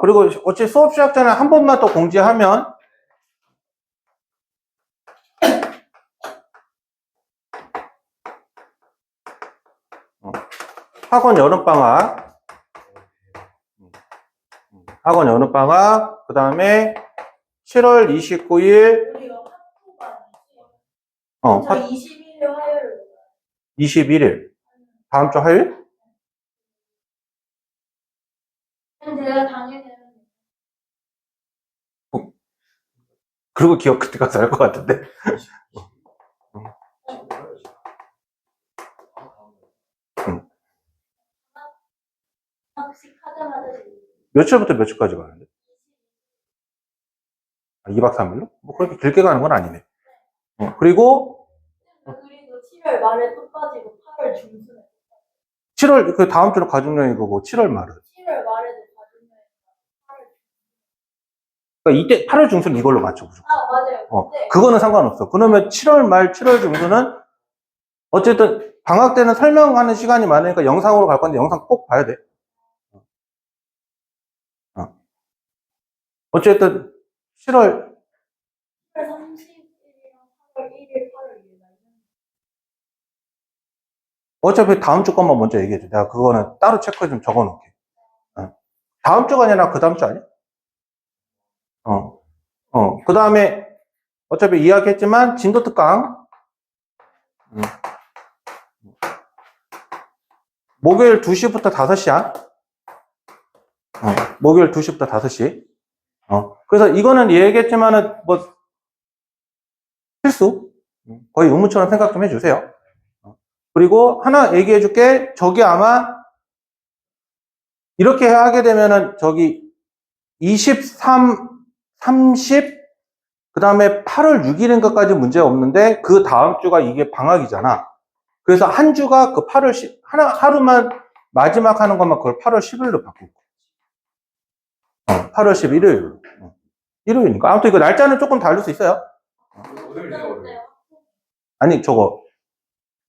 그리고 어차피 수업 시작 전에 한 번만 더 공지하면, 학원 여름방학, 그 다음에 7월 29일, 우리가 학부가 아니지? 저 21일 화요일. 21일. 다음 주 화요일? 내가 당연히. 그리고 기억 그때 가서 알 것 같은데. 학식 하자마자. 며칠부터 며칠까지 가는데? 2박 3일로? 뭐 그렇게 길게 가는 건 아니네. 그리고 7월 말에 또 빠지고 8월 중순에. 7월, 그 다음 주는 가족여행이고, 7월 말은. 7월 말에도 가족여행. 8월. 그러니까 이때 8월 중순 이걸로 맞춰. 맞아요. 그거는 상관없어. 그러면 7월 말, 7월 중순은 어쨌든 방학 때는 설명하는 시간이 많으니까 영상으로 갈 건데 영상 꼭 봐야 돼. 어쨌든 7월 30일이랑 8월 1일, 8월 2일. 어차피 다음 주 것만 먼저 얘기해 줘. 내가 그거는 따로 체크해 좀 적어 놓을게. 다음 주가 아니라 그 다음 주 아니야? 그 다음에 어차피 이야기했지만 진도 특강. 목요일 2시부터 5시야. 목요일 2시부터 5시. 그래서 이거는 얘기했지만은 뭐 필수. 거의 의무처럼 생각 좀 해주세요. 그리고 하나 얘기해 줄게. 저기 아마 이렇게 하게 되면은 저기 23, 30, 그 다음에 8월 6일인가까지 문제 없는데 그 다음 주가 이게 방학이잖아. 그래서 한 주가 그 8월 10, 하루만 마지막 하는 것만 그걸 8월 10일로 바꾸고. 8월 10일 일요일. 일요일이니까. 아무튼 이거 날짜는 조금 다를 수 있어요. 아니,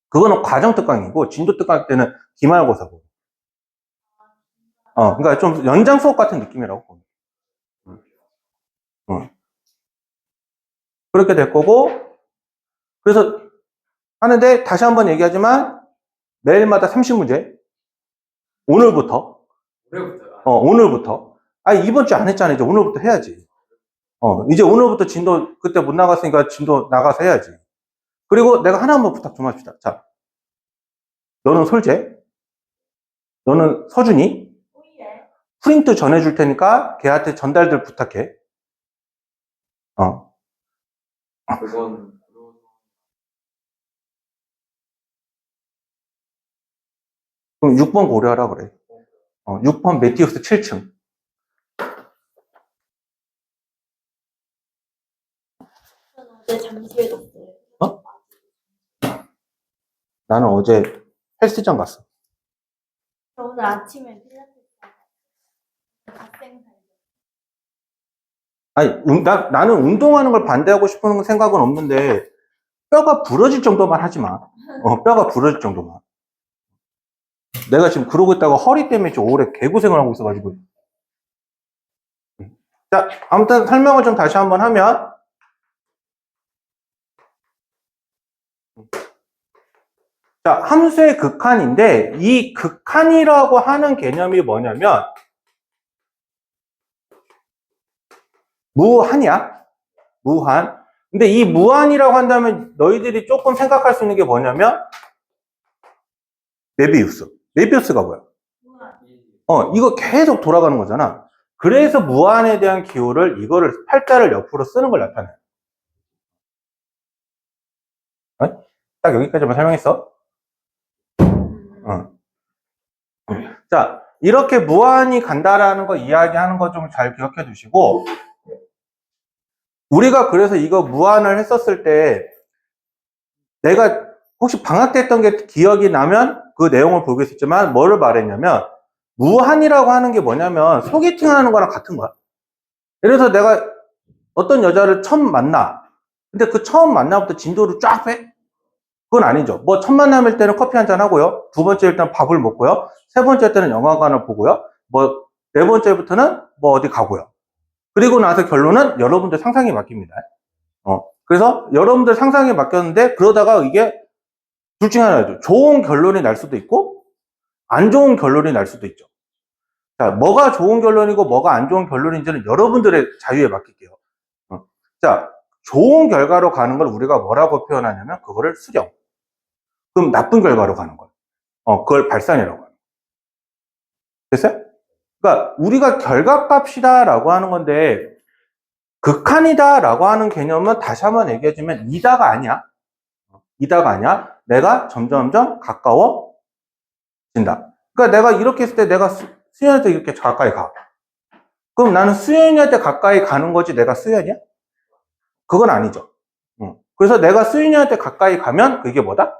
그거는 과정 특강이고, 진도 특강 때는 기말고사고. 그러니까 좀 연장 수업 같은 느낌이라고. 그렇게 될 거고, 그래서 하는데 다시 한번 얘기하지만 매일마다 30문제. 오늘부터. 오늘부터. 이번 주 안 했잖아. 이제 오늘부터 해야지. 이제 오늘부터 진도 그때 못 나갔으니까 진도 나가서 해야지. 그리고 내가 하나 한번 부탁 좀 합시다. 자, 너는 솔재, 너는 서준이, 프린트 전해줄 테니까 걔한테 전달들 부탁해. 그건 그럼 6번 고려하라 그래. 6번 매티우스 7층. 어제 잠실 갔어요. 나는 어제 헬스장 갔어. 오늘 아침에 필라테스 갓생살. 나는 운동하는 걸 반대하고 싶은 생각은 없는데 뼈가 부러질 정도만 하지 마. 뼈가 부러질 정도만. 내가 지금 그러고 있다가 허리 때문에 지금 오래 개고생을 하고 있어가지고. 자, 아무튼 설명을 좀 다시 한번 하면, 자, 함수의 극한인데 이 극한이라고 하는 개념이 뭐냐면 무한이야. 무한. 근데 이 무한이라고 한다면 너희들이 조금 생각할 수 있는 게 뭐냐면 메비우스. 메비우스가 뭐야? 이거 계속 돌아가는 거잖아. 그래서 무한에 대한 기호를 이거를 팔자를 옆으로 쓰는 걸 나타내. 딱 여기까지만 설명했어. 자, 이렇게 무한히 간다라는 거 이야기하는 거 좀 잘 기억해 두시고, 우리가 그래서 이거 무한을 했었을 때 내가 혹시 방학 때 했던 게 기억이 나면 그 내용을 보겠지만 뭐를 말했냐면 무한이라고 하는 게 뭐냐면 소개팅 하는 거랑 같은 거야. 예를 들어서 내가 어떤 여자를 처음 만나. 근데 그 처음 만남부터 진도를 쫙 빼? 그건 아니죠. 뭐 첫 만남일 때는 커피 한잔 하고요. 두 번째일 때는 밥을 먹고요. 세 번째 때는 영화관을 보고요. 뭐 네 번째부터는 뭐 어디 가고요. 그리고 나서 결론은 여러분들 상상에 맡깁니다. 그래서 여러분들 상상에 맡겼는데 그러다가 이게 둘 중에 하나죠. 좋은 결론이 날 수도 있고 안 좋은 결론이 날 수도 있죠. 자, 뭐가 좋은 결론이고 뭐가 안 좋은 결론인지는 여러분들의 자유에 맡길게요. 자, 좋은 결과로 가는 걸 우리가 뭐라고 표현하냐면 그거를 수령. 그럼 나쁜 결과로 가는 거예요. 그걸 발산이라고 하는 거예요. 됐어요? 그러니까 우리가 결과값이다라고 하는 건데 극한이다라고 하는 개념은 다시 한번 얘기해주면 이다가 아니야. 이다가 아니야. 내가 점점점 가까워진다. 그러니까 내가 이렇게 했을 때 내가 수연한테 이렇게 가까이 가. 그럼 나는 수연이한테 가까이 가는 거지 내가 수연이야? 그건 아니죠. 그래서 내가 수연이한테 가까이 가면 그게 뭐다?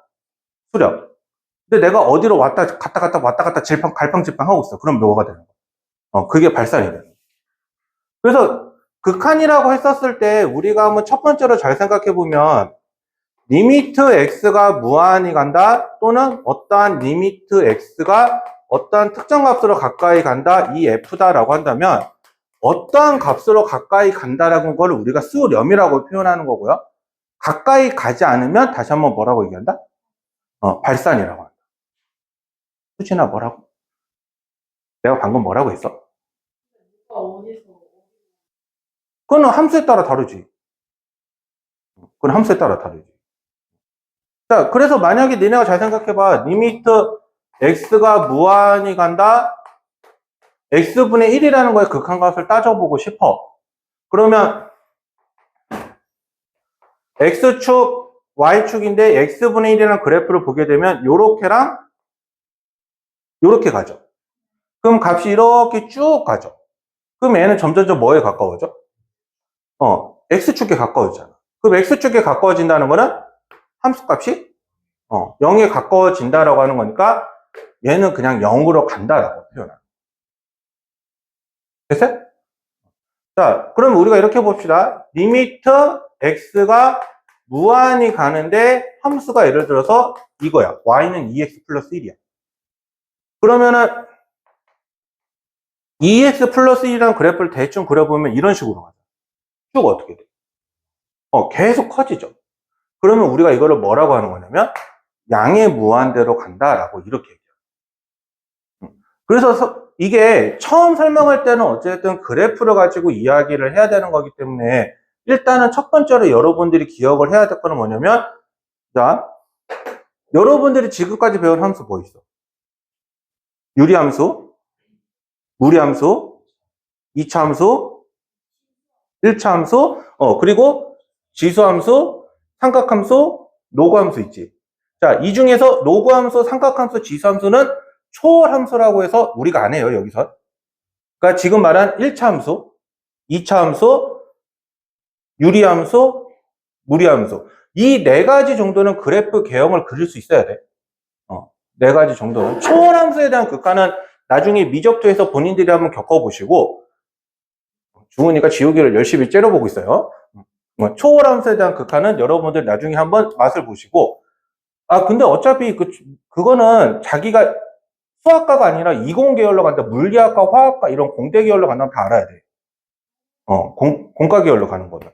수령. 근데 내가 어디로 왔다 갔다 갈팡질팡 하고 있어. 그럼 뭐가 되는 거야? 그게 발산이 되는 거야. 그래서 극한이라고 했었을 때 우리가 한번 첫 번째로 잘 생각해 보면 리미트 x가 무한히 간다 또는 어떠한 리미트 x가 어떠한 특정 값으로 가까이 간다 이 f다라고 한다면 어떠한 값으로 가까이 간다라는 걸 우리가 수렴이라고 표현하는 거고요. 가까이 가지 않으면 다시 한번 뭐라고 얘기한다? 발산이라고 한다. 수진아 뭐라고? 내가 방금 뭐라고 했어? 그건 함수에 따라 다르지. 그건 함수에 따라 다르지. 자, 그래서 만약에 니네가 잘 생각해봐. 리미트 x가 무한히 간다. x분의 1이라는 거에 극한값을 따져보고 싶어. 그러면 x축, y축인데 x분의 1이라는 그래프를 보게 되면 요렇게랑 요렇게 가죠. 그럼 값이 이렇게 쭉 가죠. 그럼 얘는 점점점 뭐에 가까워져? x축에 가까워지잖아. 그럼 x축에 가까워진다는 거는 함수값이 0에 가까워진다라고 하는 거니까 얘는 그냥 0으로 간다라고 표현합니다. 됐어요? 자, 그럼 우리가 이렇게 봅시다. 리미트 x가 무한히 가는데 함수가 예를 들어서 이거야. y는 2x 플러스 1이야. 그러면은 2x 플러스 1이라는 그래프를 대충 그려보면 이런 식으로 가죠. 쭉 어떻게 돼? 계속 커지죠. 그러면 우리가 이거를 뭐라고 하는 거냐면 양의 무한대로 간다라고 이렇게 얘기해요. 그래서 이게 처음 설명할 때는 어쨌든 그래프를 가지고 이야기를 해야 되는 거기 때문에 일단은 첫 번째로 여러분들이 기억을 해야 될 거는 뭐냐면 자, 여러분들이 지금까지 배운 함수 뭐 있어? 유리함수, 무리함수, 2차 함수, 1차 함수, 그리고 지수함수, 삼각함수, 로그함수 있지. 자, 이 중에서 로그함수, 삼각함수, 지수함수는 초월함수라고 해서 우리가 안 해요, 여기서. 그러니까 지금 말한 1차 함수, 2차 함수, 유리함수, 무리함수. 이 네 가지 정도는 그래프 개형을 그릴 수 있어야 돼. 네 가지 정도는. 초월함수에 대한 극한은 나중에 미적투에서 본인들이 한번 겪어보시고, 중은이가 지우개를 열심히 째려보고 있어요. 초월함수에 대한 극한은 여러분들 나중에 한번 맛을 보시고, 근데 어차피 그거는 자기가 수학과가 아니라 이공 계열로 간다. 물리학과, 화학과 이런 공대 계열로 간다면 다 알아야 돼. 공과 계열로 가는 거는.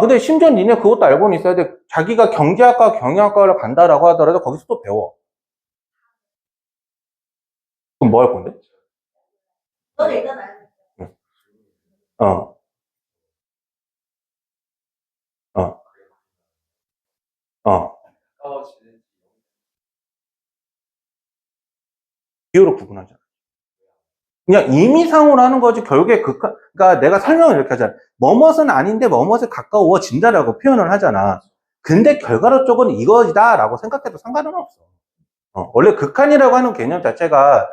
근데 심지어 니네 그것도 알고는 있어야 돼. 자기가 경제학과, 경영학과를 간다라고 하더라도 거기서 또 배워. 그럼 뭐 할 건데? 넌 일단 알고 있어. 어, 어. 기호로 구분하잖아. 그냥 임의상으로 하는 거지. 결국에 그러니까 내가 설명을 이렇게 하잖아. 뭐뭇은 아닌데 뭐뭇에 가까워진다라고 표현을 하잖아. 근데 결과로 쪽은 이거다라고 생각해도 상관은 없어. 원래 극한이라고 하는 개념 자체가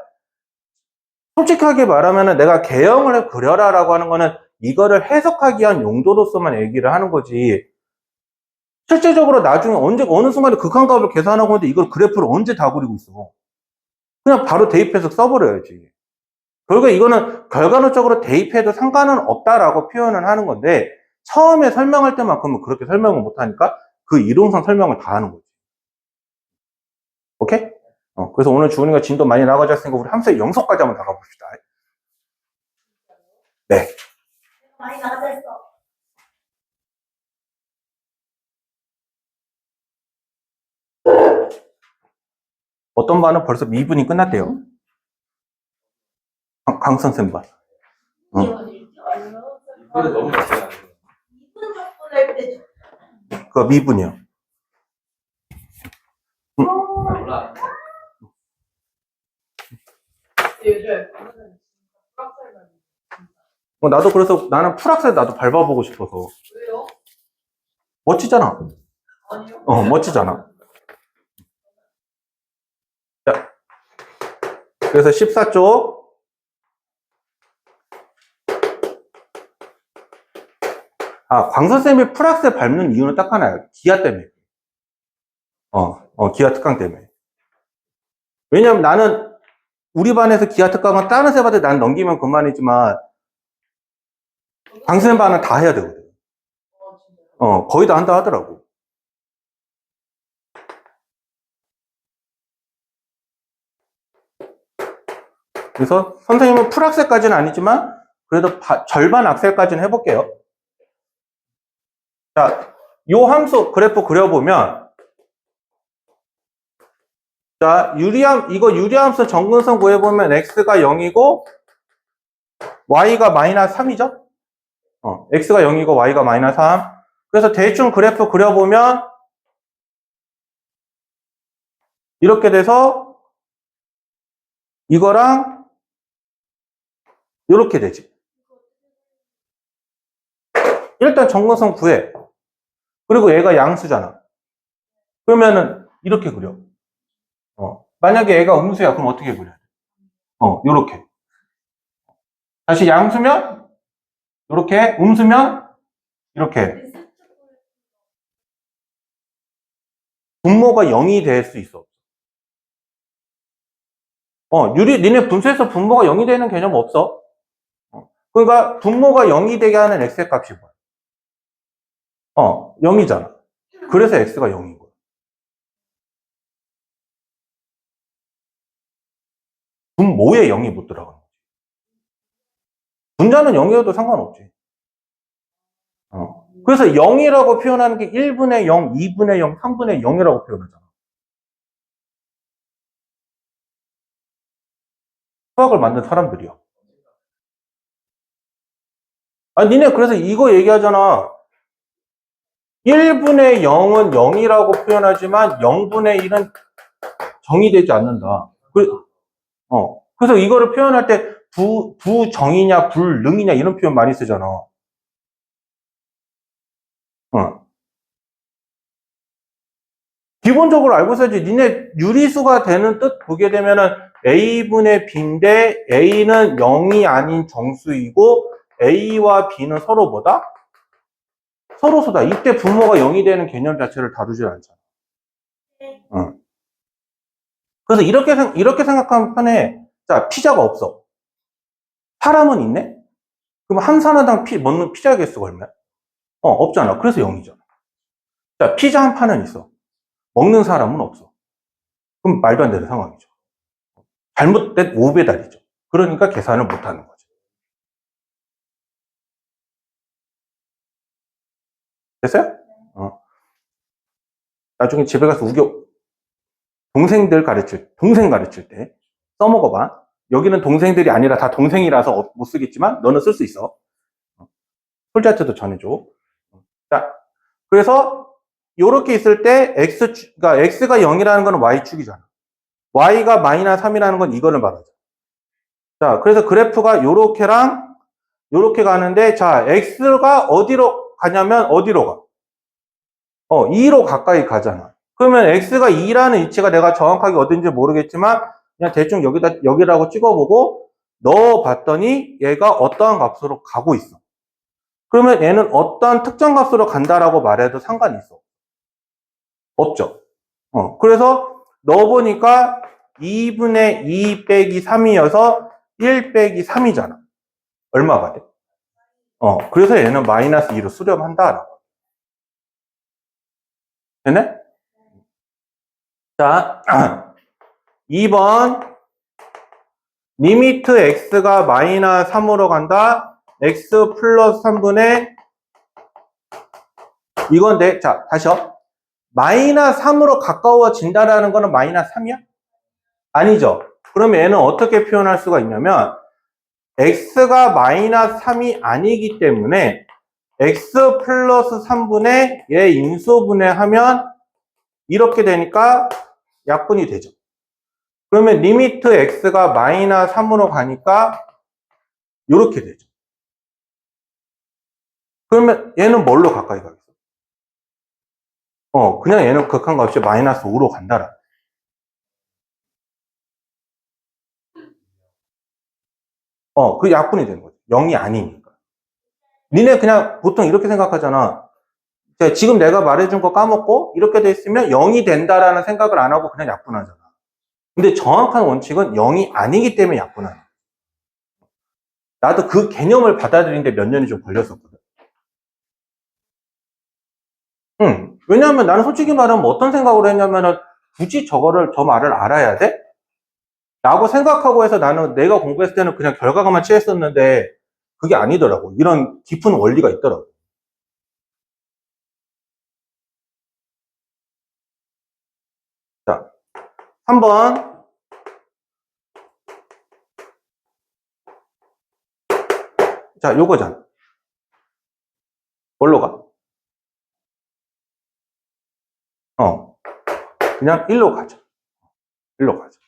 솔직하게 말하면은 내가 개형을 그려라라고 하는 거는 이거를 해석하기 위한 용도로서만 얘기를 하는 거지. 실제적으로 나중에 어느 순간에 극한값을 계산하고 있는데 이걸 그래프를 언제 다 그리고 있어. 그냥 바로 대입해서 써버려야지. 결국에 이거는 결과론적으로 대입해도 상관은 없다라고 표현을 하는 건데 처음에 설명할 때만큼은 그렇게 설명을 못하니까 그 이론상 설명을 다 하는 거지. 오케이? 그래서 오늘 주은이가 진도 많이 나가졌으니까 우리 함수의 영속까지 한번 나가봅시다. 네. 많이 나아졌어. 어떤 반은 벌써 미분이 끝났대요. 강선생 반. 응. 이거는 너무 낮아요. 2분 접근할 때 그거 미분이요. 몰라. 요즘 나도 그래서 나는 풀악셀 나도 밟아보고 싶어서. 왜요? 멋지잖아. 아니요. 멋지잖아. 자, 그래서 14쪽. 광선쌤이 풀악셀 밟는 이유는 딱 하나야. 기아 때문에. 기아 특강 때문에. 왜냐면 나는 우리 반에서 기아 특강은 다른 쌤한테 난 넘기면 그만이지만 광선쌤 반은 다 해야 되거든. 거의 다 한다 하더라고. 그래서 선생님은 풀악셀까지는 아니지만 그래도 절반 악셀까지는 해볼게요. 자, 요 함수 그래프 그려보면 자, 이거 유리함수 정근선 구해보면 x가 0이고 y가 마이너스 3이죠? x가 0이고 y가 마이너스 3. 그래서 대충 그래프 그려보면 이렇게 돼서 이거랑 이렇게 되지. 일단 정근선 구해. 그리고 얘가 양수잖아. 그러면은 이렇게 그려. 만약에 얘가 음수야, 그럼 어떻게 그려야 돼? 요렇게. 다시 양수면 요렇게, 음수면 이렇게. 분모가 0이 될 수 있어. 니네 분수에서 분모가 0이 되는 개념 없어. 그러니까 분모가 0이 되게 하는 x의 값이 뭐야? 0이잖아. 그래서 x가 0인 거야. 분모에 0이 못 들어가는 거지. 분자는 0이어도 상관없지. 그래서 0이라고 표현하는 게 1분의 0, 2분의 0, 3분의 0이라고 표현하잖아. 수학을 만든 사람들이야. 니네 그래서 이거 얘기하잖아. 1분의 0은 0이라고 표현하지만 0분의 1은 정의되지 않는다. 그래서 이거를 표현할 때 부정이냐 불능이냐 이런 표현 많이 쓰잖아. 기본적으로 알고 있어야지. 니네 유리수가 되는 뜻 보게 되면은 A분의 B인데 A는 0이 아닌 정수이고 A와 B는 서로 뭐다? 서로 소다. 이때 분모가 0이 되는 개념 자체를 다루지 않잖아. 그래서 이렇게 생각하면 편해. 자, 피자가 없어. 사람은 있네? 그럼 한 사람당 먹는 피자 개수가 얼마야? 없잖아. 그래서 0이잖아. 자, 피자 한 판은 있어. 먹는 사람은 없어. 그럼 말도 안 되는 상황이죠. 잘못된 5배달이죠. 그러니까 계산을 못 하는 거죠. 됐어요? 나중에 집에 가서 동생 가르칠 때 써먹어봐. 여기는 동생들이 아니라 다 동생이라서 못 쓰겠지만 너는 쓸 수 있어. 솔자트도 전해줘. 자, 그래서 이렇게 있을 때 그러니까 x가 0이라는 건 y축이잖아. y가 마이너스 3이라는 건 이거를 말하죠. 자, 그래서 그래프가 요렇게랑 요렇게 가는데, 자, x가 어디로 가냐면 어디로 가? 2로 가까이 가잖아. 그러면 x가 2라는 위치가 내가 정확하게 어딘지 모르겠지만 그냥 대충 여기라고 찍어보고 넣어봤더니 얘가 어떠한 값으로 가고 있어. 그러면 얘는 어떠한 특정 값으로 간다라고 말해도 상관이 있어? 없죠. 그래서 넣어보니까 2분의 2 빼기 3이어서 1 빼기 3이잖아. 얼마가 돼? 그래서 얘는 마이너스 2로 수렴한다. 되네? 자, 2번 리미트 x가 마이너스 3으로 간다. x 플러스 3분의 이건데, 자, 다시요. 마이너스 3으로 가까워진다라는 거는 마이너스 3이야? 아니죠. 그러면 얘는 어떻게 표현할 수가 있냐면, x가 마이너스 3이 아니기 때문에 x 플러스 3분의 얘 인수분해하면 이렇게 되니까 약분이 되죠. 그러면 리미트 x가 마이너스 3으로 가니까 이렇게 되죠. 그러면 얘는 뭘로 가까이 가겠어? 그냥 얘는 극한값 없이 마이너스 5로 간다라. 그 약분이 되는 거죠. 0이 아니니까. 니네 그냥 보통 이렇게 생각하잖아. 지금 내가 말해준 거 까먹고 이렇게 돼 있으면 0이 된다라는 생각을 안 하고 그냥 약분하잖아. 근데 정확한 원칙은 0이 아니기 때문에 약분하는 거야. 나도 그 개념을 받아들이는데 몇 년이 좀 걸렸었거든. 왜냐하면 나는 솔직히 말하면 어떤 생각으로 했냐면은 굳이 저 말을 알아야 돼? 라고 생각하고 해서 나는 내가 공부했을 때는 그냥 결과가만 취했었는데 그게 아니더라고. 이런 깊은 원리가 있더라고. 자, 3번. 자, 요거잖아. 뭘로 가? 그냥 1로 가자. 1로 가자.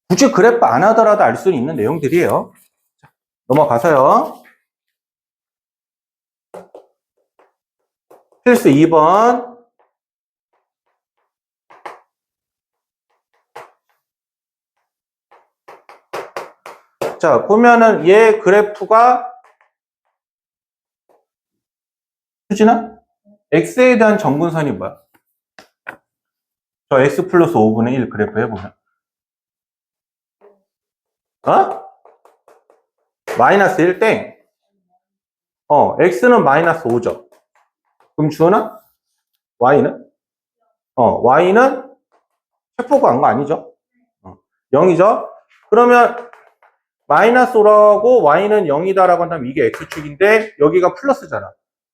굳이 그래프 안 하더라도 알 수 있는 내용들이에요. 자, 넘어가서요. 필수 2번. 자, 보면은 얘 그래프가 수진아? x에 대한 정근선이 뭐야? 저 x 플러스 5분의 1 그래프 해보면. 마이너스 1 땡. x는 마이너스 5죠. 그럼 주원아? y는? y는 책보고 간 거 아니죠? 0이죠? 그러면 마이너스 5라고 y는 0이다라고 한다면 이게 x축인데 여기가 플러스잖아.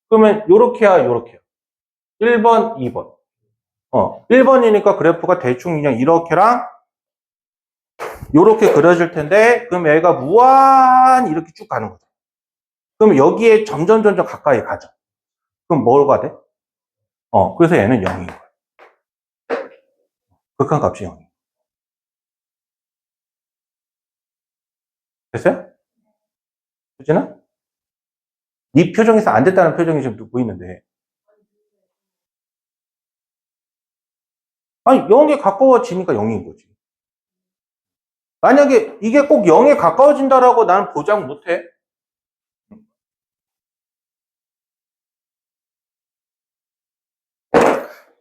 그러면 요렇게야, 요렇게야. 1번, 2번. 1번이니까 그래프가 대충 그냥 이렇게랑 요렇게 그려질 텐데 그럼 얘가 무한 이렇게 쭉 가는 거죠. 그럼 여기에 점점 가까이 가죠. 그럼 뭐가 돼? 그래서 얘는 0인 거야. 극한값이 0. 됐어요? 수진아? 이 표정에서 안 됐다는 표정이 지금 보이는데. 아니, 0에 가까워지니까 0인 거지. 만약에 이게 꼭 0에 가까워진다라고 나는 보장 못 해.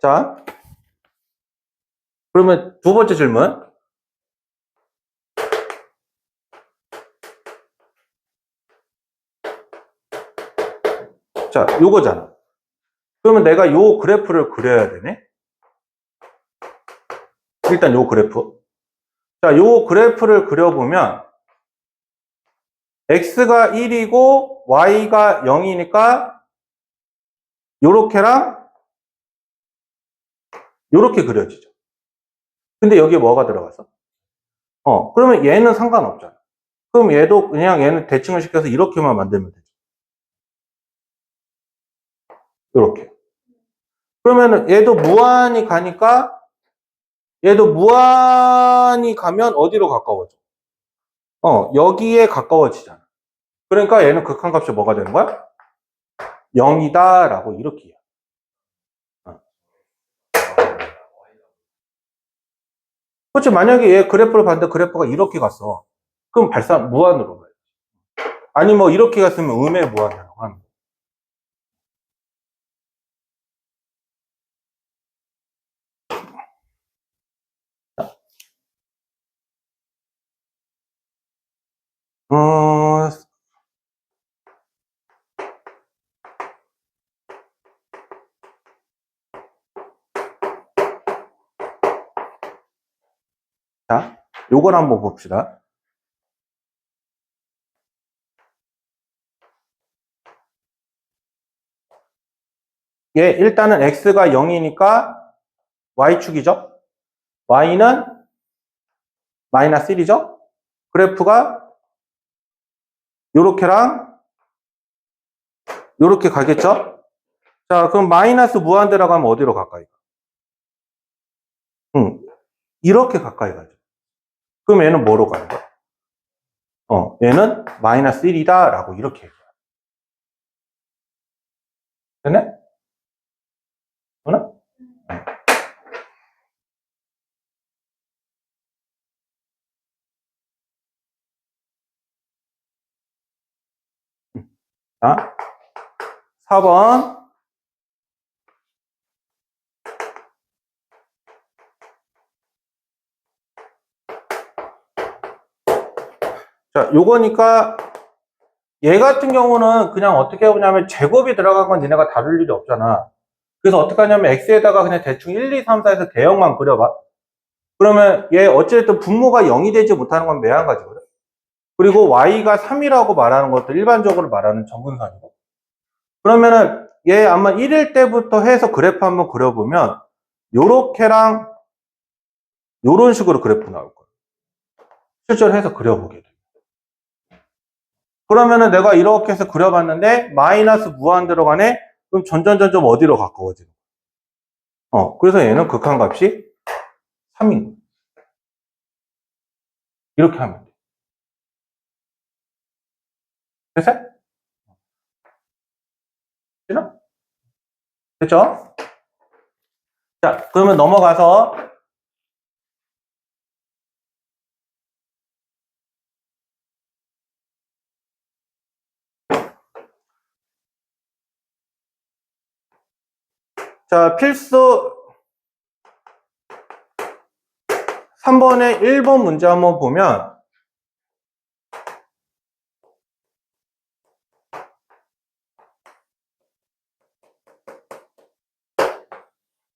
자, 그러면 두 번째 질문. 자, 요거잖아. 그러면 내가 요 그래프를 그려야 되네? 일단 요 그래프. 자, 요 그래프를 그려보면 x가 1이고 y가 0이니까 요렇게랑 요렇게 그려지죠. 근데 여기에 뭐가 들어갔어? 그러면 얘는 상관없잖아. 그럼 얘도 그냥 얘는 대칭을 시켜서 이렇게만 만들면 되죠. 요렇게. 그러면은 얘도 무한히 가니까 얘도 무한히 가면 어디로 가까워져? 여기에 가까워지잖아. 그러니까 얘는 극한값이 뭐가 되는 거야? 0이다 라고 이렇게 해요. 그렇지. 만약에 얘 그래프를 봤는데 그래프가 이렇게 갔어. 그럼 발산 무한으로 가요. 아니 뭐 이렇게 갔으면 음의 무한이라고 하는 거야. 자, 요걸 한번 봅시다. 얘 일단은 x가 0이니까 y축이죠. y는 마이너스 1이죠. 그래프가 요렇게랑 요렇게 가겠죠. 자, 그럼 마이너스 무한대라고 하면 어디로 가까이 가? 이렇게 가까이 가죠. 그럼 얘는 뭐로 가는 거야? 얘는 마이너스 1이다 라고 이렇게 얘기해요. 됐네? 그나? 자, 4번. 자, 요거니까 얘 같은 경우는 그냥 어떻게 해보냐면 제곱이 들어간 건 니네가 다룰 일이 없잖아. 그래서 어떻게 하냐면 x에다가 그냥 대충 1, 2, 3, 4에서 대형만 그려봐. 그러면 얘 어쨌든 분모가 0이 되지 못하는 건 매한가지거든. 그리고 y가 3이라고 말하는 것도 일반적으로 말하는 정근선이고. 그러면은 얘 아마 1일 때부터 해서 그래프 한번 그려보면 요렇게랑 요런 식으로 그래프 나올 거예요. 실제로 해서 그려보게 돼. 그러면은 내가 이렇게 해서 그려봤는데 마이너스 무한 들어가네? 그럼 점점 어디로 가까워지는 거야? 그래서 얘는 극한값이 3인 거야. 이렇게 하면 돼. 됐어? 됐나? 됐죠? 자, 그러면 넘어가서 자, 필수 3번의 1번 문제 한번 보면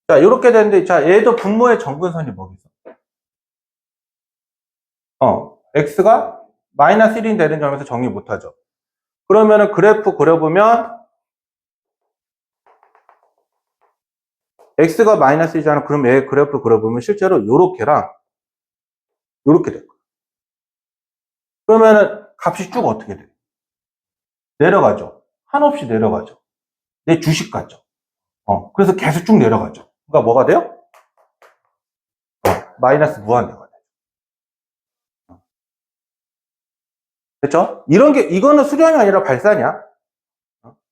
자, 이렇게 되는데 자, 얘도 분모의 정근선이 뭐겠어? x가 마이너스 1이 되는 점에서 정의 못하죠. 그러면은 그래프 그려보면 x가 마이너스 1이잖아. 그럼 얘 그래프 그려보면 실제로 요렇게랑 요렇게 될 거야. 그러면은 값이 쭉 어떻게 돼? 내려가죠. 한없이 내려가죠. 내 주식 같죠. 그래서 계속 쭉 내려가죠. 그러니까 뭐가 돼요? 마이너스 무한대가 돼요. 됐죠? 이거는 수렴이 아니라 발산이야.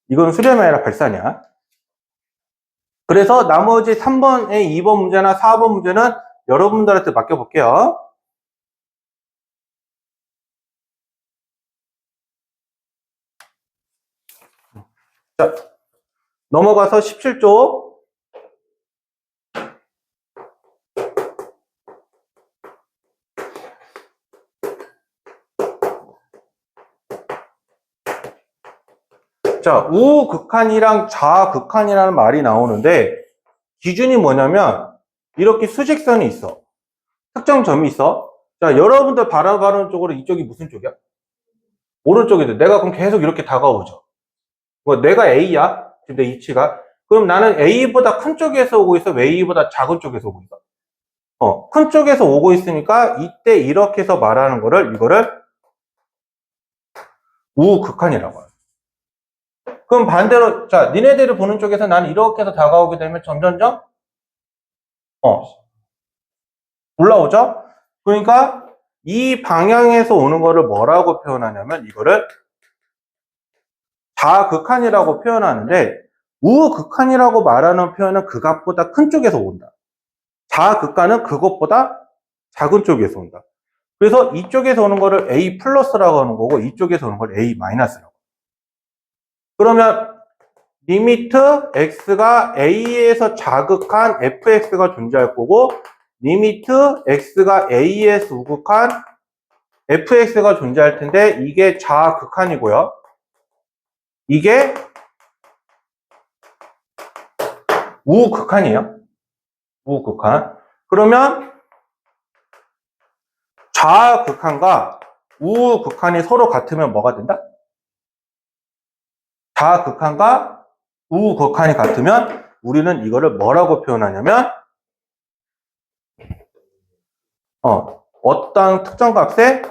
이거는 수렴이 아니라 발산이야. 그래서 나머지 3번에 2번 문제나 4번 문제는 여러분들한테 맡겨볼게요. 자, 넘어가서 17쪽. 자, 우극한이랑 좌극한이라는 말이 나오는데 기준이 뭐냐면 이렇게 수직선이 있어. 특정 점이 있어. 자, 여러분들 바라보는 쪽으로 이쪽이 무슨 쪽이야? 오른쪽이죠. 내가 그럼 계속 이렇게 다가오죠. 내가 A야. 지금 내 위치가. 그럼 나는 A보다 큰 쪽에서 오고 있어? A보다 작은 쪽에서 오고 있어? 큰 쪽에서 오고 있으니까 이때 이렇게 해서 말하는 이거를 우극한이라고 해요. 그럼 반대로, 자, 니네들이 보는 쪽에서 나는 이렇게 해서 다가오게 되면 점점점, 올라오죠? 그러니까 이 방향에서 오는 거를 뭐라고 표현하냐면 이거를 좌극한이라고 표현하는데 우극한이라고 말하는 표현은 그 값보다 큰 쪽에서 온다. 좌극한은 그것보다 작은 쪽에서 온다. 그래서 이쪽에서 오는 거를 A 플러스라고 하는 거고 이쪽에서 오는 걸 A 마이너스라고. 그러면 리미트 x가 a에서 자극한 fx가 존재할 거고 리미트 x가 a에서 우극한 fx가 존재할 텐데 이게 좌극한이고요. 이게 우극한이에요. 우극한. 그러면 좌극한과 우극한이 서로 같으면 뭐가 된다? 좌극한과 우극한이 같으면 우리는 이거를 뭐라고 표현하냐면 어떤 특정 값에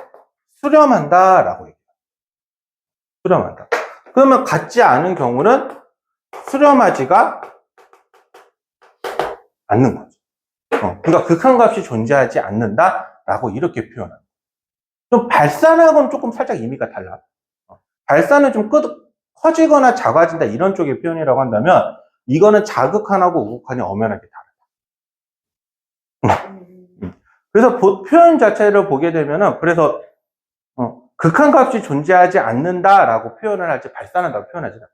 수렴한다라고 얘기해요. 수렴한다. 그러면 같지 않은 경우는 수렴하지가 않는 거죠. 그러니까 극한값이 존재하지 않는다라고 이렇게 표현합니다. 좀 발산하고는 조금 살짝 의미가 달라. 발산은 좀 커지거나 작아진다 이런 쪽의 표현이라고 한다면 이거는 자극한하고 우극한이 엄연하게 다르다. 그래서 표현 자체를 보게 되면은 그래서 극한값이 존재하지 않는다라고 표현을 할지 발산한다고 표현하지 않아요.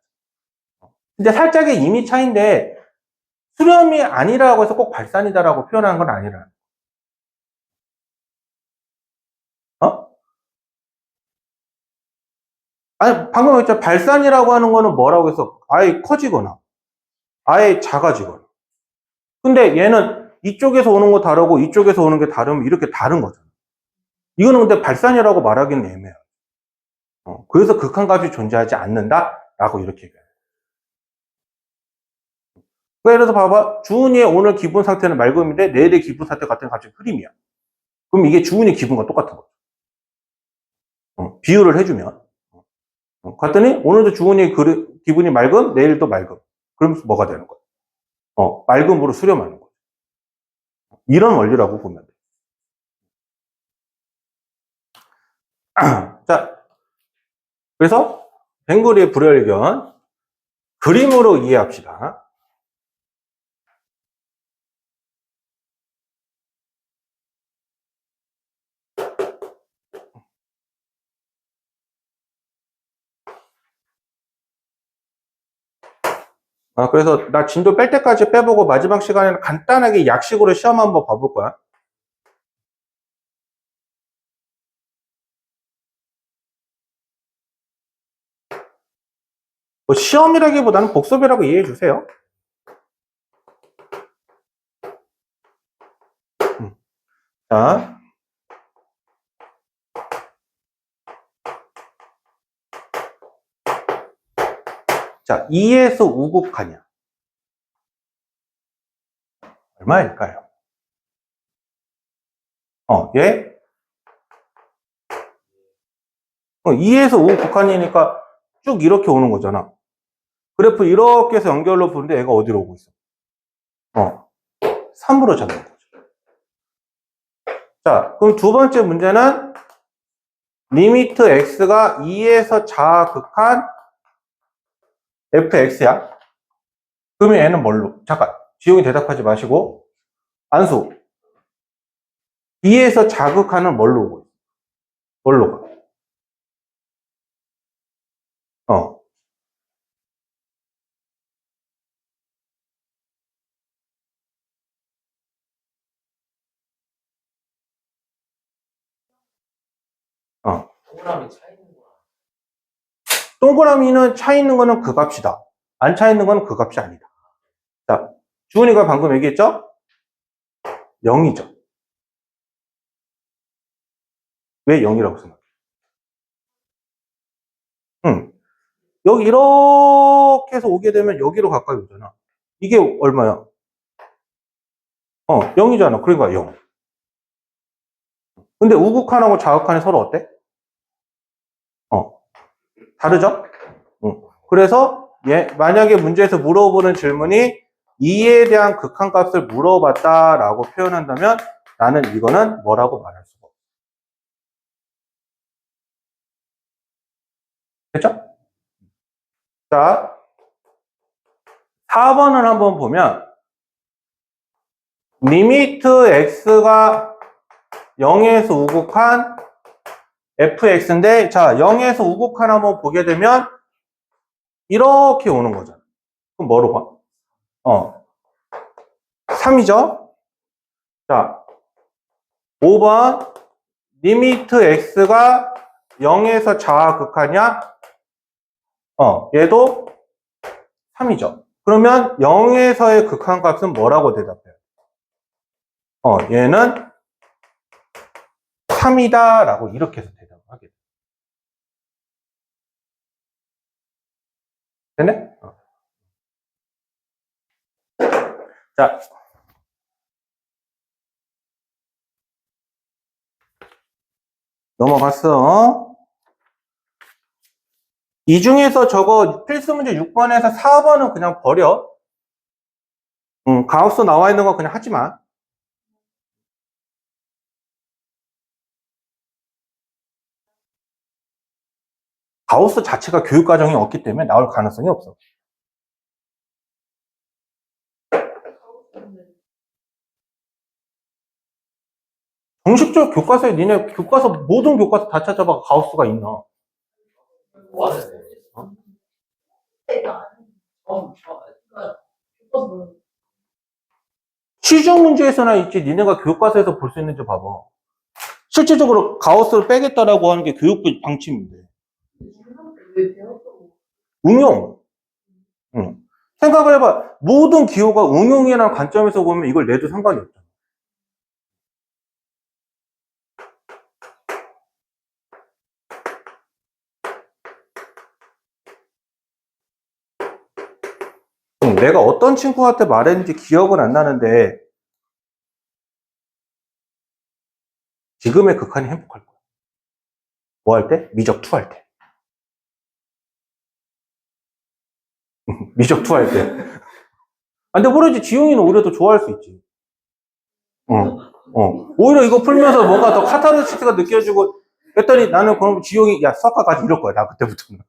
근데 살짝의 의미 차이인데 수렴이 아니라고 해서 꼭 발산이다라고 표현하는 건 아니라. 아니, 방금 했죠. 발산이라고 하는 거는 뭐라고 해서 아예 커지거나 아예 작아지거나. 근데 얘는 이쪽에서 오는 거 다르고 이쪽에서 오는 게 다르면 이렇게 다른 거잖아. 이거는 근데 발산이라고 말하기는 애매해요. 그래서 극한값이 존재하지 않는다라고 이렇게 얘기해요. 예를 들어서 봐봐. 주은이의 오늘 기분 상태는 맑음인데 내일의 기분 상태 같은 게 갑자기 흐림이야. 그럼 이게 주은이 기분과 똑같은 거죠. 비유를 해주면. 갔더니 오늘도 주은이 기분이 맑음, 내일도 맑음. 그럼 뭐가 되는 거야? 맑음으로 수렴하는 거야. 이런 원리라고 보면 돼. 자, 그래서 벵거리의 불여일견 그림으로 이해합시다. 그래서 나 진도 뺄 때까지 빼보고 마지막 시간에는 간단하게 약식으로 시험 한번 봐볼 거야. 뭐 시험이라기보다는 복습이라고 이해해 주세요. 자, 자, 2에서 우극하냐? 얼마일까요? 얘? 2에서 우극한이니까 쭉 이렇게 오는 거잖아. 그래프 이렇게 해서 연결로 보는데 얘가 어디로 오고 있어? 3으로 잡는 거죠. 자, 그럼 두 번째 문제는 리미트 x가 2에서 자극한 fx야. 그러면 얘는 뭘로? 잠깐, 지용이 대답하지 마시고 안수 2에서 자극하는 뭘로 오고 있어? 뭘로 가? 어. 동그라미 차 있는 거야. 동그라미는 차 있는 거는 그 값이다. 안 차 있는 거는 그 값이 아니다. 자, 주은이가 방금 얘기했죠? 0이죠. 왜 0이라고 생각해? 여기 이렇게 해서 오게 되면 여기로 가까이 오잖아. 이게 얼마야? 0이잖아. 그러니까 0. 근데 우극한하고 자극한이 서로 어때? 다르죠? 그래서 만약에 문제에서 물어보는 질문이 2에 대한 극한값을 물어봤다라고 표현한다면 나는 이거는 뭐라고 말할 수가 없어. 됐죠? 자, 4번을 한번 보면 리미트 x가 0에서 우극한 fx인데 자 0에서 우극한 한번 보게 되면 이렇게 오는 거잖아. 그럼 뭐로 가? 3이죠? 자 5번 리미트 x가 0에서 자극하냐? 얘도 3이죠. 그러면 0에서의 극한값은 뭐라고 대답해요? 얘는 3이다 라고 이렇게 해서 대답을 하게 돼요. 됐네? 자. 넘어갔어. 이 중에서 저거 필수 문제 6번에서 4번은 그냥 버려. 가우스 나와 있는 거 그냥 하지 마. 가우스 자체가 교육 과정이 없기 때문에 나올 가능성이 없어. 정식적 교과서에 니네 교과서 모든 교과서 다 찾아봐 가우스가 있나? 뭐 하는 애? 시중 문제에서나 있지 니네가 교과서에서 볼 수 있는지 봐봐. 실질적으로 가우스를 빼겠다라고 하는 게 교육부 방침인데. 응용. 생각을 해봐. 모든 기호가 응용이라는 관점에서 보면 이걸 내도 상관이 없잖아. 내가 어떤 친구한테 말했는지 기억은 안 나는데 지금의 극한이 행복할 거야. 뭐 할 때? 미적2 할 때. 미적2 할 때. 근데 모르지. 지용이는 오히려 더 좋아할 수 있지. 오히려 이거 풀면서 뭔가 더 카타르시스가 느껴지고 했더니 나는 그럼 지용이 야 수학과까지 이럴 거야. 나 그때부터는.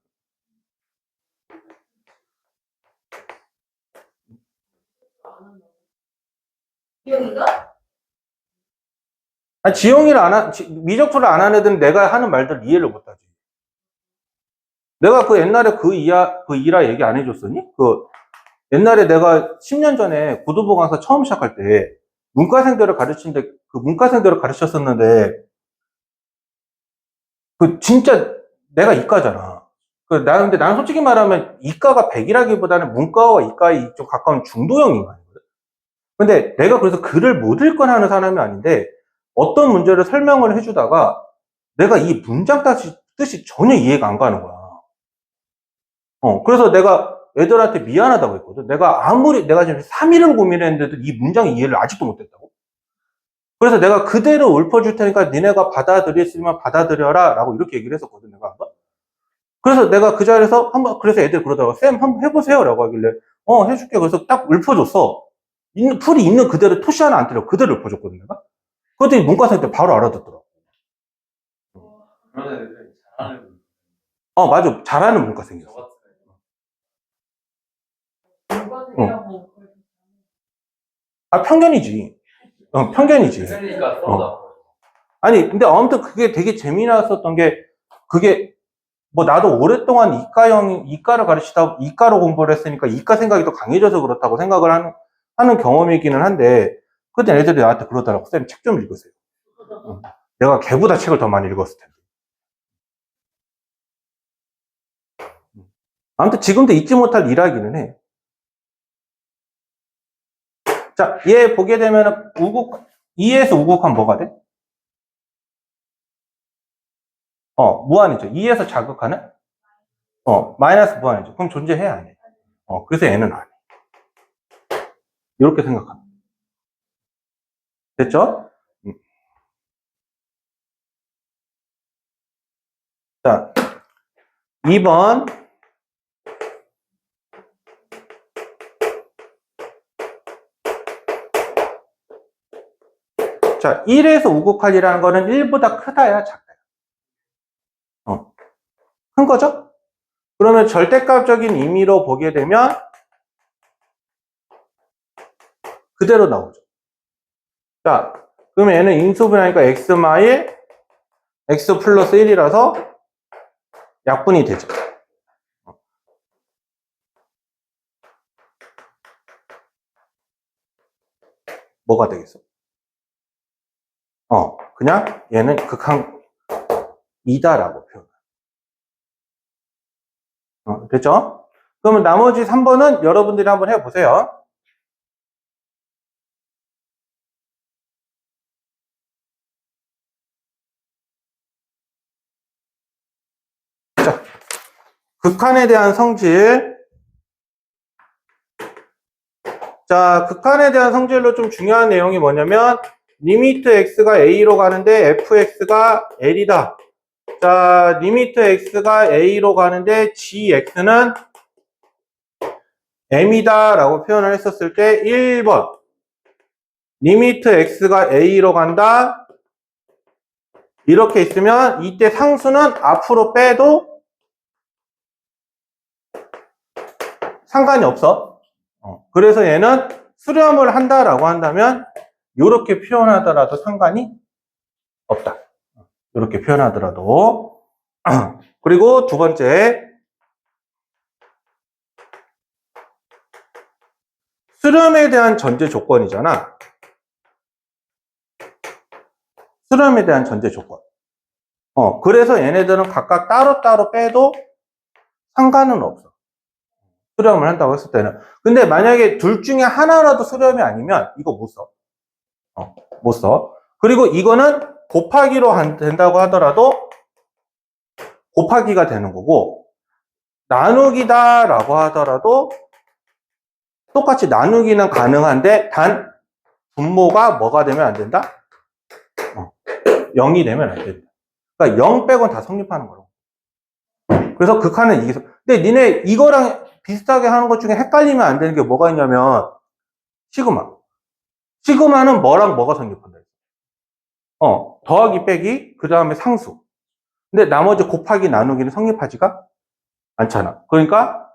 기억이가? 아니, 지용이를 미적2를 안 하는 애들은 내가 하는 말들 이해를 못하지. 내가 그 옛날에 그 이라 얘기 안 해줬었니? 옛날에 내가 10년 전에 고등부 강사 처음 시작할 때 문과생들을 가르치는데 그 문과생들을 가르쳤었는데 그 진짜 내가 이과잖아. 근데 나는 솔직히 말하면 이과가 100이라기보다는 문과와 이과에 좀 가까운 중도형 인간이거든. 근데 내가 그래서 글을 못 읽거나 하는 사람이 아닌데 어떤 문제를 설명을 해주다가 내가 이 문장 뜻이 전혀 이해가 안 가는 거야. 그래서 내가 애들한테 미안하다고 했거든. 내가 지금 3일을 고민했는데도 이 문장 이해를 아직도 못했다고. 그래서 내가 그대로 읊어줄 테니까 니네가 받아들였으면 받아들여라 라고 이렇게 얘기를 했었거든, 내가 한번. 그래서 내가 그 자리에서 그래서 애들 그러다가 쌤 한번 해보세요 라고 하길래 해줄게. 그래서 딱 읊어줬어. 풀이 있는 그대로 토시 하나 안 틀려. 그대로 읊어줬거든, 내가. 그랬더니 문과생들 바로 알아듣더라고. 그런 애들 잘하는 맞아. 잘하는 문과생이었어. 편견이지. 편견이지. 그러니까 또 아니, 근데 아무튼 그게 되게 재미났었던 게, 그게, 뭐 나도 오랫동안 이과를 이과로 공부를 했으니까 이과 생각이 더 강해져서 그렇다고 생각을 하는 경험이기는 한데, 그때 애들이 나한테 그러더라고. 쌤, 책 좀 읽으세요. 내가 걔보다 책을 더 많이 읽었을 텐데. 아무튼 지금도 잊지 못할 일화기는 해. 자, 얘 보게 되면 2에서 우극하면 뭐가 돼? 무한이죠. 2에서 자극하는? 마이너스 무한이죠. 그럼 존재해야 안 해. 그래서 얘는 안 해. 이렇게 생각합니다. 됐죠? 자, 2번. 자, 1에서 우극할이라는 거는 1보다 크다야, 작다야? 큰 거죠? 그러면 절대값적인 의미로 보게 되면 그대로 나오죠. 자, 그러면 얘는 인수분해하니까 x 마일 x 플러스 1이라서 약분이 되죠. 뭐가 되겠어? 그냥 얘는 극한 2다라고 표현. 됐죠? 그러면 나머지 3번은 여러분들이 한번 해보세요. 자, 극한에 대한 성질. 자, 극한에 대한 성질로 좀 중요한 내용이 뭐냐면 리미트 x가 a로 가는데 fx가 l이다. 자, 리미트 x가 a로 가는데 gx는 m이다 라고 표현을 했었을 때 1번 리미트 x가 a로 간다. 이렇게 있으면 이때 상수는 앞으로 빼도 상관이 없어. 그래서 얘는 수렴을 한다라고 한다면 이렇게 표현하더라도 상관이 없다. 이렇게 표현하더라도. 그리고 두 번째, 수렴에 대한 전제 조건이잖아. 수렴에 대한 전제 조건. 그래서 얘네들은 각각 따로따로 빼도 상관은 없어. 수렴을 한다고 했을 때는. 근데 만약에 둘 중에 하나라도 수렴이 아니면 이거 못 써. 못 써. 그리고 이거는 곱하기로 된다고 하더라도 곱하기가 되는 거고, 나누기다 라고 하더라도 똑같이 나누기는 가능한데 단 분모가 뭐가 되면 안 된다? 0이 되면 안 된다. 그러니까 0 빼곤 다 성립하는 거라고. 그래서 극한은 이게. 근데 니네 이거랑 비슷하게 하는 것 중에 헷갈리면 안 되는 게 뭐가 있냐면 시그마. 시그마는 뭐랑 뭐가 성립한다? 더하기 빼기, 그 다음에 상수. 근데 나머지 곱하기 나누기는 성립하지가 않잖아. 그러니까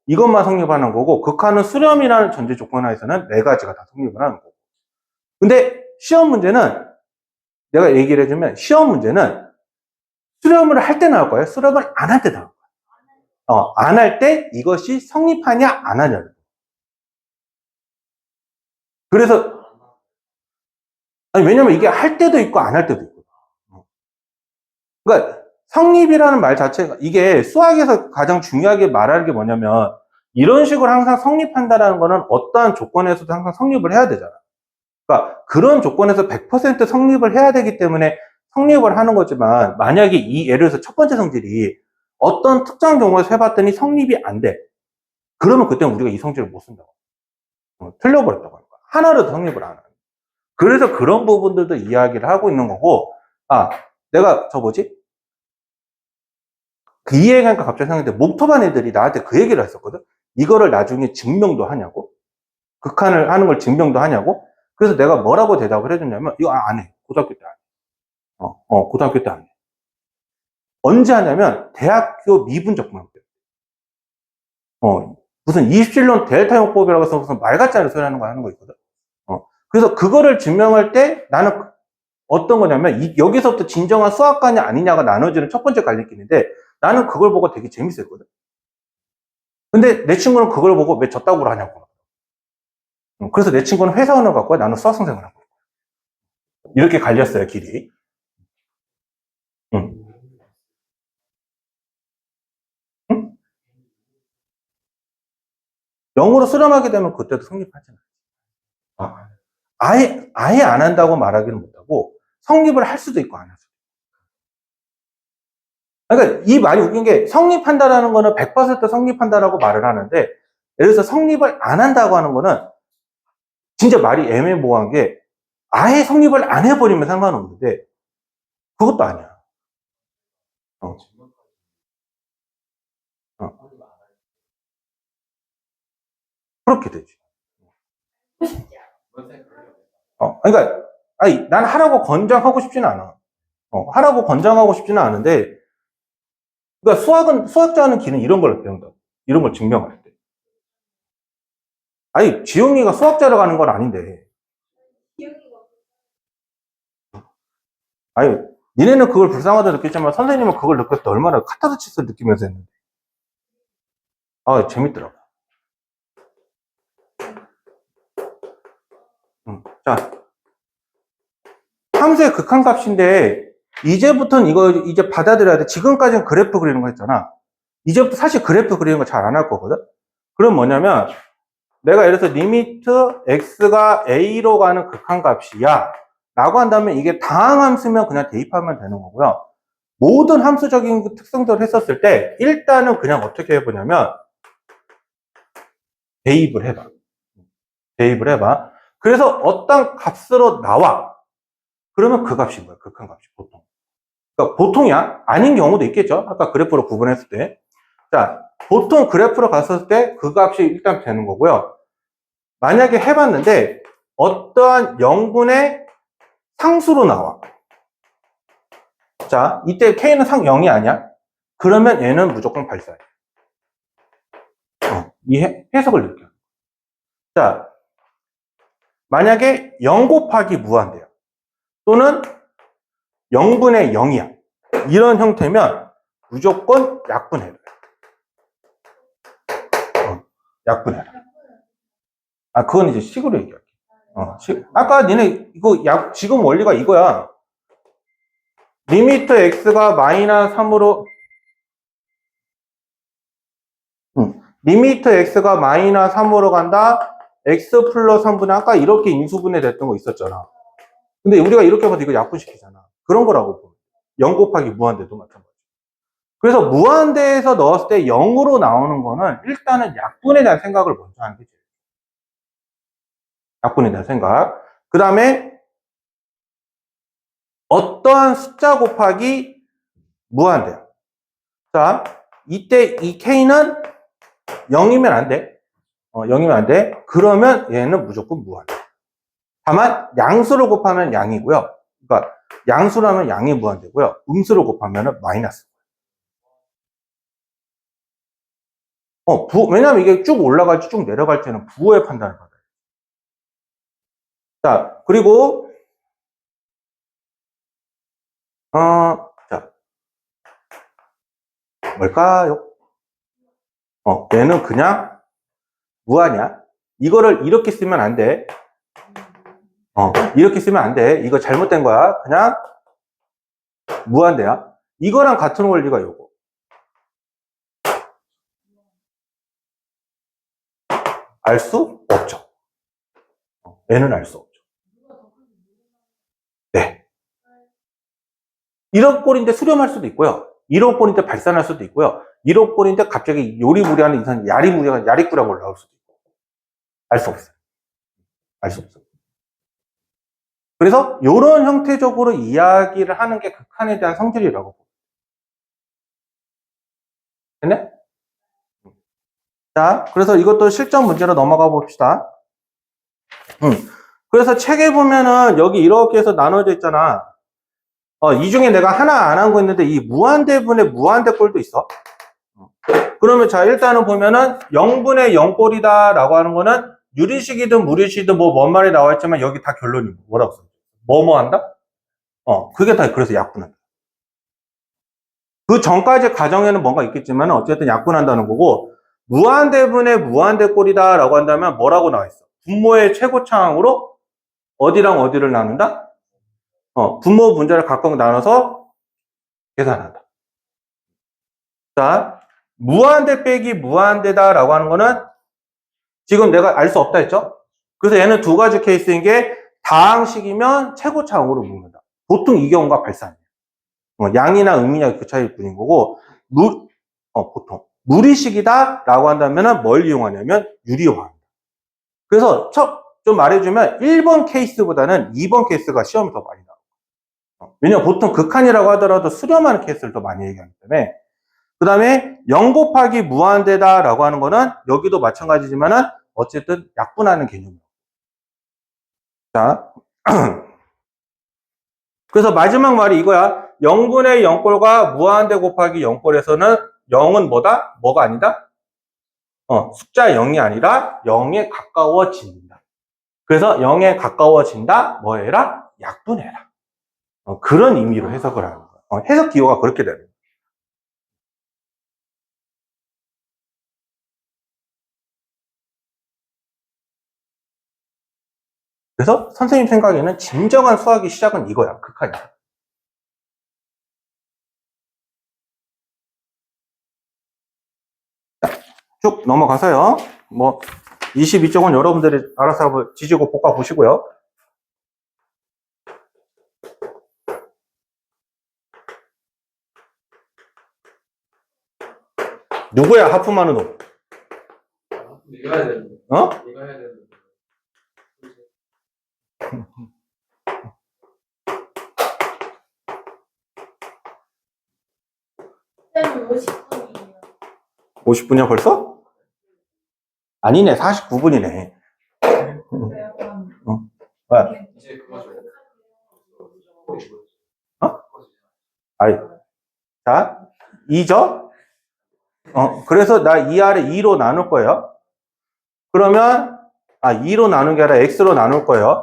이것만 성립하는 거고, 극한은 수렴이라는 전제 조건 하에서는 네 가지가 다 성립을 하는 거고. 근데 시험 문제는 내가 얘기를 해주면 시험 문제는 수렴을 할 때 나올 거예요. 수렴을 안 할 때 나올 거예요. 안 할 때 이것이 성립하냐 안 하냐. 그래서 아니, 왜냐면 이게 할 때도 있고 안 할 때도 있고. 그러니까 성립이라는 말 자체가 이게 수학에서 가장 중요하게 말하는 게 뭐냐면 이런 식으로 항상 성립한다라는 거는 어떠한 조건에서도 항상 성립을 해야 되잖아. 그러니까 그런 조건에서 100% 성립을 해야 되기 때문에 성립을 하는 거지만 만약에 이 예를 들어서 첫 번째 성질이 어떤 특정 경우에서 해봤더니 성립이 안 돼. 그러면 그때는 우리가 이 성질을 못 쓴다고. 틀려버렸다고 하는 거야. 하나라도 성립을 안 하는. 그래서 그런 부분들도 이야기를 하고 있는 거고, 내가 그 이해하니까 갑자기 생각했는데, 목토반 애들이 나한테 그 얘기를 했었거든? 이거를 나중에 증명도 하냐고? 극한을 하는 걸 증명도 하냐고? 그래서 내가 뭐라고 대답을 해줬냐면, 이거 안 해. 고등학교 때 안 해. 고등학교 때 안 해. 언제 하냐면, 대학교 미분적 분학교. 무슨 27론 델타 용법이라고 해서 무슨 말 같지 않은 소리 하는 거 하는 거 있거든? 그래서 그거를 증명할 때 나는 어떤 거냐면, 여기서부터 진정한 수학관이 아니냐가 나눠지는 첫 번째 갈림길인데, 나는 그걸 보고 되게 재밌었거든. 근데 내 친구는 그걸 보고 왜 저따구로 하냐고. 그래서 내 친구는 회사원을 갖고 나는 수학 선생을 하고. 이렇게 갈렸어요, 길이. 응. 응? 0으로 수렴하게 되면 그때도 성립하잖아. 아예 안 한다고 말하기는 못하고, 성립을 할 수도 있고 안 할 수도 있고. 그러니까 이 말이 웃긴 게 성립한다라는 거는 100% 성립한다라고 말을 하는데, 예를 들어서 성립을 안 한다고 하는 거는 진짜 말이 애매모호한 게 아예 성립을 안 해버리면 상관없는데 그것도 아니야. 어. 어. 그렇게 되지. 그러니까 난 하라고 권장하고 싶지는 않아. 하라고 권장하고 싶지는 않은데, 그러니까 수학자는 길은 이런 걸 배운다. 이런 걸 증명할 때. 지용이가 수학자로 가는 건 아닌데. 니네는 그걸 불쌍하다 느꼈지만 선생님은 그걸 느꼈을 때 얼마나 카타르시스 느끼면서 했는데. 재밌더라고. 자, 함수의 극한값인데 이제부터는 이거 이제 받아들여야 돼. 지금까지는 그래프 그리는 거 했잖아. 이제부터 사실 그래프 그리는 거 잘 안 할 거거든. 그럼 뭐냐면 내가 예를 들어서 리미트 x가 a로 가는 극한값이야 라고 한다면 이게 다항함수면 그냥 대입하면 되는 거고요. 모든 함수적인 특성들을 했었을 때 일단은 그냥 어떻게 해보냐면 대입을 해봐. 대입을 해봐. 그래서 어떤 값으로 나와. 그러면 그 값인 거야. 극한 값이 보통. 그러니까 보통이야. 아닌 경우도 있겠죠. 아까 그래프로 구분했을 때. 자, 보통 그래프로 갔을 때 그 값이 일단 되는 거고요. 만약에 해봤는데 어떠한 영분의 상수로 나와. 자, 이때 K는 0이 아니야? 그러면 얘는 무조건 발사해. 이 해석을 느껴. 자, 만약에 0 곱하기 무한대야. 또는 0분의 0이야. 이런 형태면 무조건 약분해라. 약분해라. 아, 그건 이제 식으로 얘기할게. 아까 니네 이거 지금 원리가 이거야. 리미트 x가 마이너스 3으로 리미트 x가 마이너스 3으로 간다. x 플러스 3분의 아까 이렇게 인수분해 됐던 거 있었잖아. 근데 우리가 이렇게 봐도 이거 약분시키잖아. 그런 거라고 보면 0 곱하기 무한대도 마찬가지. 그래서 무한대에서 넣었을 때 0으로 나오는 거는 일단은 약분에 대한 생각을 먼저 하는 게 제일. 약분에 대한 생각. 그 다음에 어떠한 숫자 곱하기 무한대야. 자, 이때 이 k는 0이면 안 돼. 0이면 안 돼. 그러면 얘는 무조건 무한대. 다만 양수를 곱하면 양이고요. 그러니까 양수를 하면 양이 무한대고요. 음수를 곱하면 마이너스. 왜냐면 이게 쭉 올라갈지 쭉 내려갈지는 부호의 판단을 받아요. 자, 그리고 자, 뭘까요? 얘는 그냥 무하냐? 이거를 이렇게 쓰면 안 돼. 이렇게 쓰면 안 돼. 이거 잘못된 거야. 그냥 무한대야. 이거랑 같은 원리가 요거. 알 수 없죠. 얘는 알 수 없죠. 네. 1억 꼴인데 수렴할 수도 있고요. 1억 꼴인데 발산할 수도 있고요. 1억 꼴인데 갑자기 요리무리하는 이상 야리꾸라고 나올 수도 있고. 알 수 없어요. 알 수 없어요. 그래서 이런 형태적으로 이야기를 하는 게 극한에 대한 성질이라고 봅니다. 됐네? 자, 그래서 이것도 실전 문제로 넘어가 봅시다. 그래서 책에 보면은 여기 이렇게 해서 나눠져 있잖아. 이 중에 내가 하나 안 한 거 있는데 이 무한대분의 무한대꼴도 있어. 그러면 자, 일단은 보면은 0분의 0꼴이다 라고 하는 거는 유리식이든 무리식이든 뭔 말이 나와 있지만 여기 다 결론이 뭐라고 써? 뭐 한다? 그게 다 그래서 약분한다. 그 전까지 가정에는 뭔가 있겠지만 어쨌든 약분한다는 거고, 무한대분의 무한대꼴이다 라고 한다면 뭐라고 나와 있어? 분모의 최고차항으로 어디랑 어디를 나눈다? 분모 분자를 각각 나눠서 계산한다. 자, 무한대 빼기 무한대다 라고 하는 거는 지금 내가 알 수 없다 했죠? 그래서 얘는 두 가지 케이스인 게 다항식이면 최고차항으로 묶는다. 보통 이 경우가 발산이에요. 양이나 음이냐 그 차이일 뿐인 거고, 보통. 무리식이다 라고 한다면 뭘 이용하냐면 유리화합니다. 그래서 좀 말해주면 1번 케이스보다는 2번 케이스가 시험이 더 많이 나와요. 왜냐면 보통 극한이라고 하더라도 수렴하는 케이스를 더 많이 얘기하기 때문에. 그 다음에 0 곱하기 무한대다 라고 하는 거는 여기도 마찬가지지만은 어쨌든 약분하는 개념이에요. 자. 그래서 마지막 말이 이거야. 0분의 0꼴과 무한대 곱하기 0꼴에서는 0은 뭐다? 뭐가 아니다? 숫자 0이 아니라 0에 가까워진다. 그래서 0에 가까워진다? 뭐 해라? 약분해라. 그런 의미로 해석을 하는 거야. 해석 기호가 그렇게 되는 거야. 그래서 선생님 생각에는 진정한 수학의 시작은 이거야. 극한이야. 쭉 넘어가서요. 22쪽은 여러분들이 알아서 지지고 볶아 보시고요. 누구야 하프만은 너? 이거 해야 되는데. 이거 해야 되는데. 50분이에요. 50분이야 벌써? 아니네, 49분이네. 이제 그거죠. 아이, 자, 2죠? 그래서 나 2R에 2로 나눌 거예요. 그러면, 2로 나눈 게 아니라 X로 나눌 거예요.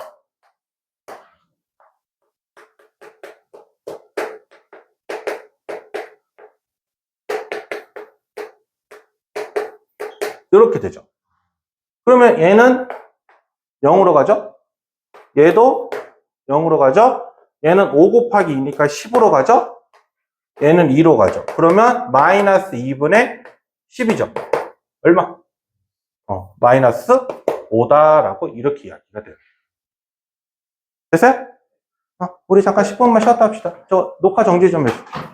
이렇게 되죠. 그러면 얘는 0으로 가죠? 얘도 0으로 가죠? 얘는 5 곱하기 2니까 10으로 가죠? 얘는 2로 가죠. 그러면 마이너스 2분의 10이죠. 얼마? 마이너스 5다라고 이렇게 이야기가 돼요. 됐어요? 우리 잠깐 10분만 쉬었다 합시다. 저 녹화 정지 좀 해주세요.